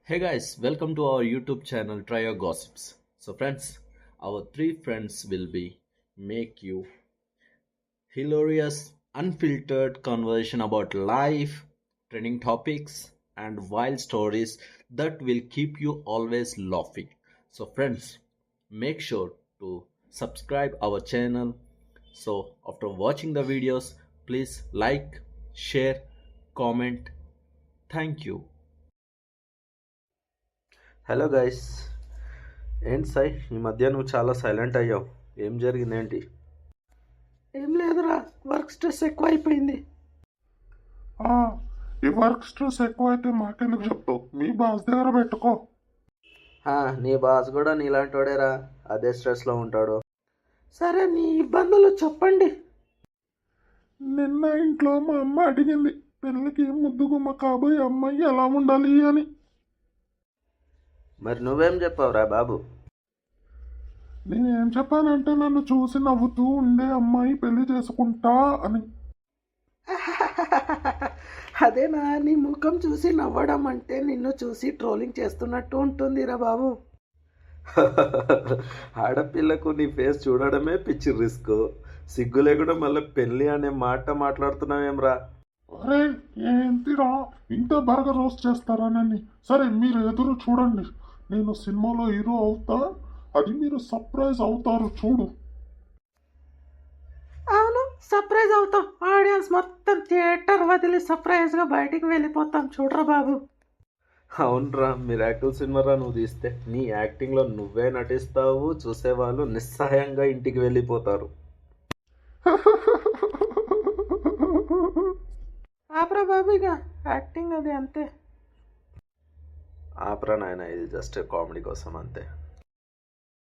Hey guys, welcome to our YouTube channel Try Your Gossips. So friends, our three friends will be make you hilarious, unfiltered conversation about life, trending topics, and wild stories that will keep you always laughing. So friends, make sure to subscribe our channel. So after watching the videos, please like, share, comment. Thank you. Hello guys, ఏంటి సాయి ఈ మధ్య నువ్వు చాలా silent అయ్యావు. ఏం జరిగిందేంటి? ఏం లేదురా, work stress ఎక్కువ అయిపోయింది. ఈ వర్క్ స్ట్రెస్ ఎక్కువైతే మాకెందుకు చెప్తావు? మీ బాస్ దగ్గర పెట్టుకో. నీ బాస్ కూడా నీలాంటోడేరా, అదే స్ట్రెస్లో ఉంటాడు. సరే, నీ ఇబ్బందులు చెప్పండి. నిన్న ఇంట్లో మా అమ్మ అడిగింది పెళ్ళికి ముద్దుగుమ్మ కాబోయే అమ్మాయి ఎలా ఉండాలి అని. మరి నువ్వేం చెప్పావురా బాబు? నేనేం చెప్పానంటే నన్ను చూసి నవ్వుతూ ఉండే అమ్మాయి పెళ్లి చేసుకుంటా అని. అదేనా, నీ ముఖం చూసి నవ్వడం అంటే నిన్ను చూసి ట్రోలింగ్ చేస్తున్నట్టు ఉంటుందిరా బాబు. ఆడపిల్లకు నీ ఫేస్ చూడడమే పిచ్చి రిస్క్. సిగ్గు లేకుండా మళ్ళీ పెళ్ళి అనే మాట మాట్లాడుతున్నావేమ్రా? అరే ఏంటిరా ఇంత బాగా రోస్ట్ చేస్తారా నన్ను? సరే మీరు ఎదురు చూడండి, నేను సినిమాలో హీరో అవుతా, అది మీరు సర్ప్రైజ్ అవుతారు చూడు. అవును, సర్ప్రైజ్ అవుతాం. ఆడియన్స్ మొత్తం థియేటర్ వదిలి సర్ప్రైజ్గా బయటికి వెళ్ళిపోతాం. చూడరా బాబు. అవునరా, మిరాకిల్ సినిమారా నువ్వు తీస్తే. నీ యాక్టింగ్లో నువ్వే నటిస్తావు, చూసేవాళ్ళు నిస్సహాయంగా ఇంటికి వెళ్ళిపోతారు. ఆపరా బాబు, ఇక యాక్టింగ్ అది అంతే. ఆపరా నాయన, ఇది జస్ట్ కామెడీ కోసం అంతే.